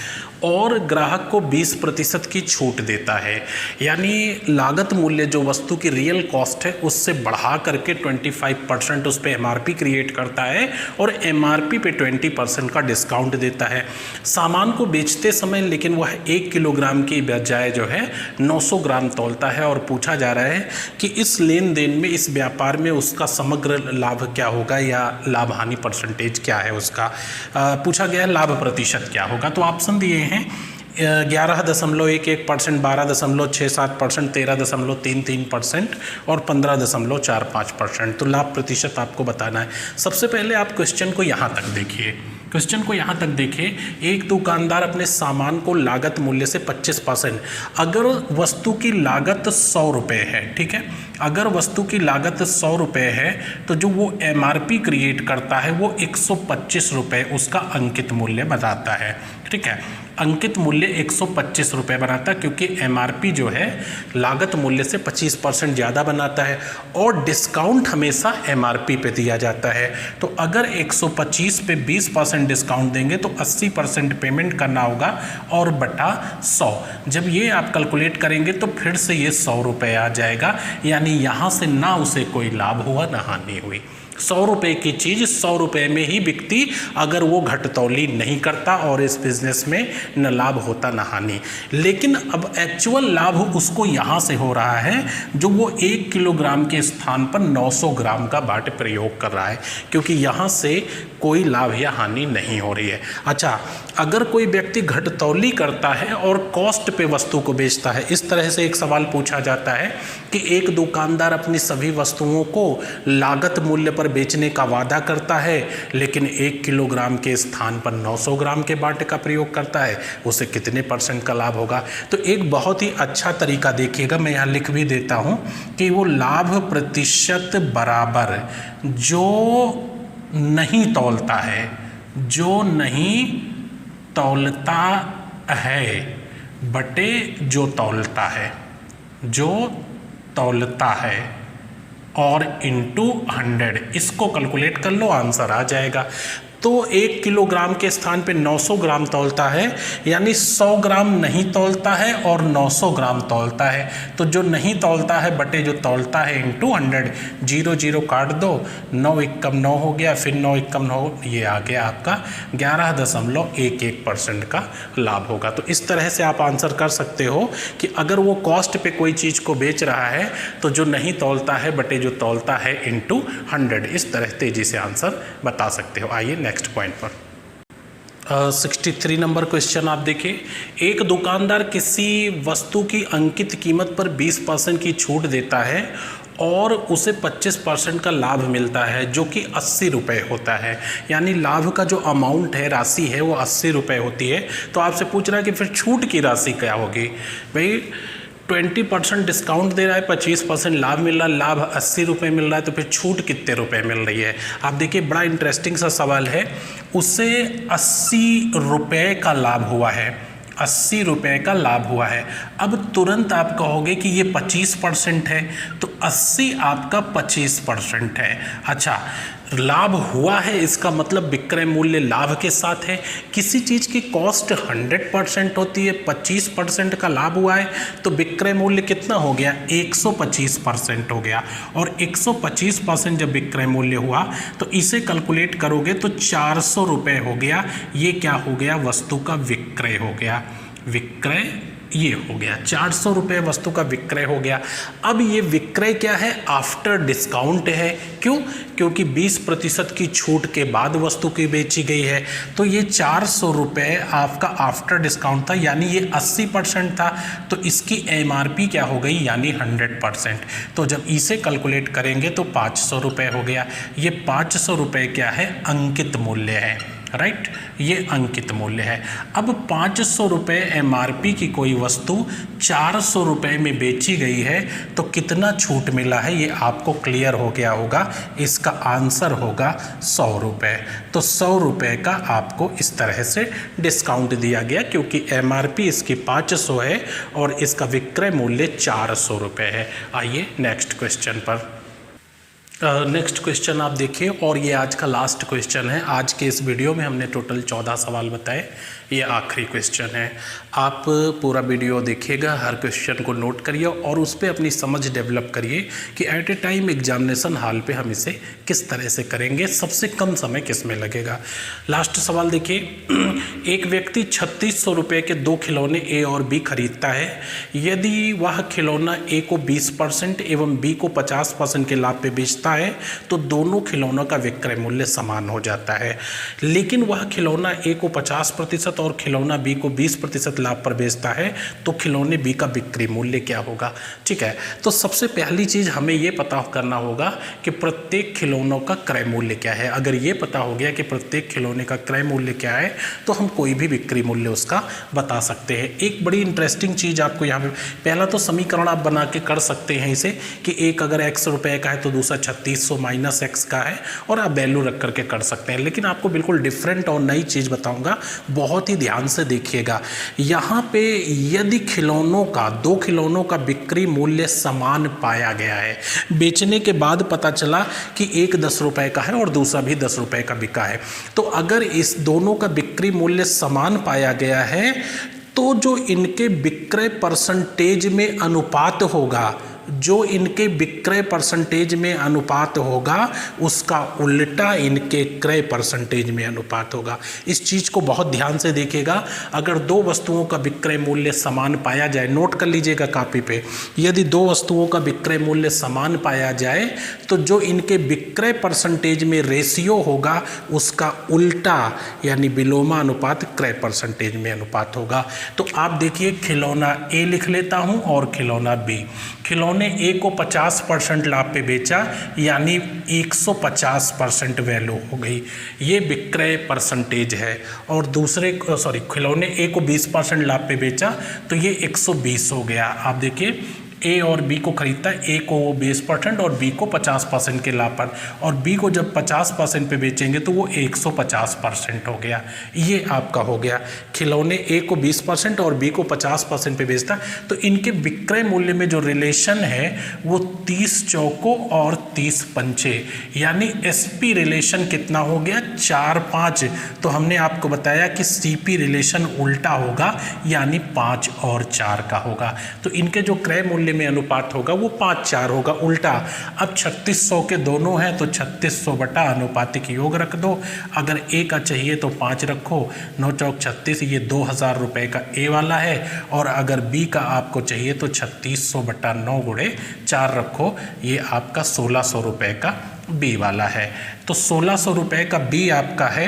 S1: और ग्राहक को 20% की छूट देता है, यानी लागत मूल्य जो वस्तु की रियल कॉस्ट है उससे बढ़ा करके 25% उस पर MRP क्रिएट करता है और MRP पे 20% का डिस्काउंट देता है। सामान को बेचते समय लेकिन वह 1 किलोग्राम की बजाय जो है 900 ग्राम तौलता है और पूछा जा रहा है कि इस लेन देन में, इस व्यापार में उसका समग्र लाभ क्या होगा या लाभ हानि परसेंटेज क्या है उसका। पूछा गया है लाभ प्रतिशत क्या होगा। तो ऑप्शन दिए हैं 11.11%, 12.67%, 13.33% और 15.45%। तो लाभ प्रतिशत आपको बताना है। सबसे पहले आप क्वेश्चन को यहाँ तक देखिए, क्वेश्चन को यहाँ तक देखिए। एक दुकानदार अपने सामान को लागत मूल्य से 25%, अगर वस्तु की लागत 100 रुपये है, ठीक है, अगर वस्तु की लागत 100 रुपये है तो जो वो MRP क्रिएट करता है वो 125 रुपये उसका अंकित मूल्य बताता है, ठीक है। अंकित मूल्य 125 रुपये बनाता है क्योंकि MRP जो है लागत मूल्य से 25% ज़्यादा बनाता है और डिस्काउंट हमेशा MRP पे दिया जाता है। तो अगर 125 पे 20% डिस्काउंट देंगे तो 80% पेमेंट करना होगा और बटा 100। जब ये आप कैलकुलेट करेंगे तो फिर से ये 100 रुपये आ जाएगा, यानी यहाँ से ना उसे कोई लाभ हुआ ना हानि हुई। 100 रुपये की चीज़ 100 रुपये में ही बिकती अगर वो घटतौली नहीं करता और इस बिज़नेस में न लाभ होता न हानि। लेकिन अब एक्चुअल लाभ उसको यहाँ से हो रहा है जो वो 1 किलोग्राम के स्थान पर 900 ग्राम का बाट प्रयोग कर रहा है, क्योंकि यहाँ से कोई लाभ या हानि नहीं हो रही है। अच्छा, अगर कोई व्यक्ति घटतौली करता है और कॉस्ट पे वस्तु को बेचता है, इस तरह से एक सवाल पूछा जाता है कि एक दुकानदार अपनी सभी वस्तुओं को लागत मूल्य पर बेचने का वादा करता है लेकिन 1 किलोग्राम के स्थान पर 900 ग्राम के बाटे का प्रयोग करता है, उसे कितने % का लाभ होगा। तो एक बहुत ही अच्छा तरीका देखिएगा, मैं यहाँ लिख भी देता हूँ कि वो लाभ प्रतिशत बराबर जो नहीं तौलता है, जो नहीं तौलता है बटे जो तौलता है, जो तौलता है और इंटू 100, इसको कैलकुलेट कर लो, आंसर आ जाएगा। तो 1 किलोग्राम के स्थान पे 900 ग्राम तौलता है, यानी 100 ग्राम नहीं तौलता है और 900 ग्राम तौलता है। तो जो नहीं तौलता है बटे जो तौलता है इंटू 100, 0 0 काट दो, 9 एकम 9 हो गया, फिर 9 एकम 9, ये आ गया आपका 11.11% का लाभ होगा। तो इस तरह से आप आंसर कर सकते हो कि अगर वो कॉस्ट पे कोई चीज़ को बेच रहा है तो जो नहीं तौलता है बटे जो तौलता है इंटू 100, इस तरह तेज़ी से आंसर बता सकते हो। आइए नेक्स्ट पॉइंट पर। 63 नंबर क्वेश्चन आप देखिए। एक दुकानदार किसी वस्तु की अंकित कीमत पर 20% की छूट देता है और उसे 25% का लाभ मिलता है जो कि 80 रुपये होता है, यानी लाभ का जो अमाउंट है, राशि है, वो 80 रुपये होती है। तो आपसे पूछ रहा है कि फिर छूट की राशि क्या होगी। भाई 20% डिस्काउंट दे रहा है, 25% लाभ मिल रहा है, लाभ 80 रुपये मिल रहा है, तो फिर छूट कितने रुपए मिल रही है? आप देखिए बड़ा इंटरेस्टिंग सा सवाल है। उसे 80 रुपये का लाभ हुआ है, 80 रुपये का लाभ हुआ है। अब तुरंत आप कहोगे कि ये 25% है, तो 80 आपका 25% है। अच्छा, लाभ हुआ है इसका मतलब विक्रय मूल्य लाभ के साथ है। किसी चीज़ की कॉस्ट 100% होती है, 25% का लाभ हुआ है, तो विक्रय मूल्य कितना हो गया? 125% हो गया। और 125% जब विक्रय मूल्य हुआ तो इसे कैलकुलेट करोगे तो 400 रुपये हो गया। ये क्या हो गया? वस्तु का विक्रय हो गया। विक्रय ये हो गया, 400 रुपये वस्तु का विक्रय हो गया। अब ये विक्रय क्या है? आफ्टर डिस्काउंट है। क्यों? क्योंकि 20% की छूट के बाद वस्तु की बेची गई है। तो ये 400 रुपये आपका आफ्टर डिस्काउंट था, यानी ये 80% था, तो इसकी MRP क्या हो गई? यानी 100%। तो जब इसे कैलकुलेट करेंगे तो 500 रुपये हो गया। ये 500 रुपये क्या है? अंकित मूल्य है, राइट, ये अंकित मूल्य है। अब 500 रुपये MRP की कोई वस्तु 400 रुपये में बेची गई है, तो कितना छूट मिला है ये आपको क्लियर हो गया होगा। इसका आंसर होगा 100 रुपये। तो 100 रुपये का आपको इस तरह से डिस्काउंट दिया गया, क्योंकि MRP इसकी 500 है और इसका विक्रय मूल्य 400 रुपये है। आइए नेक्स्ट क्वेश्चन पर। नेक्स्ट क्वेश्चन आप देखिए, और ये आज का लास्ट क्वेश्चन है। आज के इस वीडियो में हमने टोटल 14 सवाल बताए, ये आखिरी क्वेश्चन है। आप पूरा वीडियो देखिएगा, हर क्वेश्चन को नोट करिए और उस पर अपनी समझ डेवलप करिए कि at a time examination hall पे हम इसे किस तरह से करेंगे, सबसे कम समय किस में लगेगा। लास्ट सवाल देखिए, एक व्यक्ति 3600 रुपये के 2 खिलौने A और B खरीदता है। यदि वह खिलौना A को 20% एवं B को 50% के लाभ पे बेचता है तो दोनों खिलौनों का विक्रय मूल्य समान हो जाता है। लेकिन वह खिलौना A को 50% और खिलौना B को 20% लाभ पर बेचता है, तो खिलौने B का बिक्री मूल्य क्या होगा? ठीक है, तो सबसे पहली चीज़ हमें ये पता करना होगा कि प्रत्येक खिलौनों का क्रय मूल्य क्या है। अगर ये पता हो गया कि प्रत्येक खिलौने का क्रय मूल्य क्या है, तो हम कोई भी बिक्री मूल्य उसका बता सकते हैं। एक बड़ी इंटरेस्टिंग चीज़ आपको यहाँ पे, पहला तो समीकरण आप बना के कर सकते हैं इसे कि एक अगर x रुपये का है तो दूसरा 3600 माइनस x का है, और आप वैल्यू रख करके कर सकते हैं। लेकिन आपको बिल्कुल डिफरेंट और नई चीज़ बताऊंगा, बहुत ही ध्यान से देखिएगा। यहाँ पे यदि खिलौनों का, 2 खिलौनों का बिक्री मूल्य समान पाया गया है, बेचने के बाद पता चला कि एक 10 रुपये का है और दूसरा भी 10 रुपये का बिका है, तो अगर इस दोनों का बिक्री मूल्य समान पाया गया है तो जो इनके विक्रय परसेंटेज में अनुपात होगा, जो इनके विक्रय परसेंटेज में अनुपात होगा, उसका उल्टा इनके क्रय परसेंटेज में अनुपात होगा। इस चीज़ को बहुत ध्यान से देखिएगा। अगर 2 वस्तुओं का विक्रय मूल्य समान पाया जाए, नोट कर लीजिएगा कापी पे, यदि 2 वस्तुओं का विक्रय मूल्य समान पाया जाए तो जो इनके विक्रय परसेंटेज में रेशियो होगा उसका उल्टा यानी विलोमा अनुपात क्रय परसेंटेज में अनुपात होगा। तो आप देखिए, खिलौना A लिख लेता हूँ और खिलौना B। खिलौने A को 50% लाभ पे बेचा, यानी 150% वैल्यू हो गई, ये विक्रय परसेंटेज है। और दूसरे खिलौने A को 20% लाभ पे बेचा तो ये 120 हो गया। आप देखिए, A और B को खरीदता है, A को 20% और B को 50% के लाभ पर, और B को जब 50% पे बेचेंगे तो वो 150% हो गया। ये आपका हो गया। खिलौने A को 20% और B को 50% पे बेचता है, तो इनके विक्रय मूल्य में जो रिलेशन है वो 30 चौकों और 30 पंचे, यानी SP रिलेशन कितना हो गया? 4-5। तो हमने आपको बताया कि CP रिलेशन उल्टा होगा, यानी 5 और 4 का होगा। तो इनके जो क्रय मूल्य में अनुपात होगा वो 5-4 होगा, उल्टा। अब 3600 के दोनों हैं तो 3600 बटा अनुपातिक योग रख दो। अगर A का चाहिए तो 5 रखो, 9 चौक 36, ये 2000 रुपये का A वाला है। और अगर B का आपको चाहिए तो 3600 बटा 9 गुणे 4 रखो, ये आपका 1600 रुपये का B वाला है। तो 1600 रुपये का B आपका है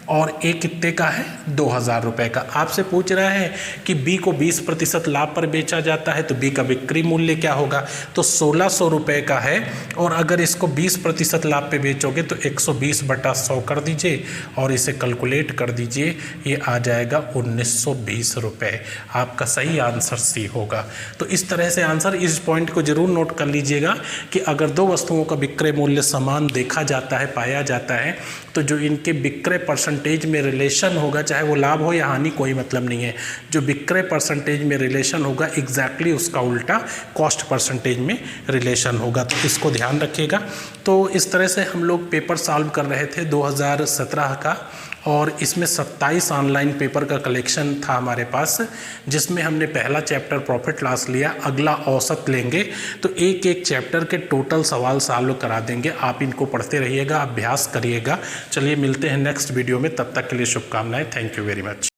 S1: और ए कितने का है 2000 रुपये का। आपसे पूछ रहा है कि बी को 20% लाभ पर बेचा जाता है तो बी का बिक्री मूल्य क्या होगा, तो 1600 रुपये का है। और अगर इसको 20% लाभ पे बेचोगे तो 120/100 कर दीजिए और इसे कैलकुलेट कर दीजिए, ये आ जाएगा 1920 रुपये। आपका सही आंसर सी होगा। तो इस तरह से आंसर, इस पॉइंट को जरूर नोट कर लीजिएगा कि अगर दो वस्तुओं का विक्रय मूल्य समान देखा जाता है, पाया जाता है, तो जो इनके विक्रय परसेंटेज में रिलेशन होगा, चाहे वो लाभ हो या हानि, कोई मतलब नहीं है, जो विक्रय परसेंटेज में रिलेशन होगा एग्जैक्टली उसका उल्टा कॉस्ट परसेंटेज में रिलेशन होगा। तो इसको ध्यान रखिएगा। तो इस तरह से हम लोग पेपर सॉल्व कर रहे थे 2017 का, और इसमें 27 ऑनलाइन पेपर का कलेक्शन था हमारे पास, जिसमें हमने पहला चैप्टर प्रॉफिट लॉस लिया, अगला औसत लेंगे। तो एक एक चैप्टर के टोटल सवाल सॉल्व करा देंगे। आप इनको पढ़ते रहिएगा, अभ्यास करिएगा। चलिए मिलते हैं नेक्स्ट वीडियो में, तब तक के लिए शुभकामनाएं। Thank you very much.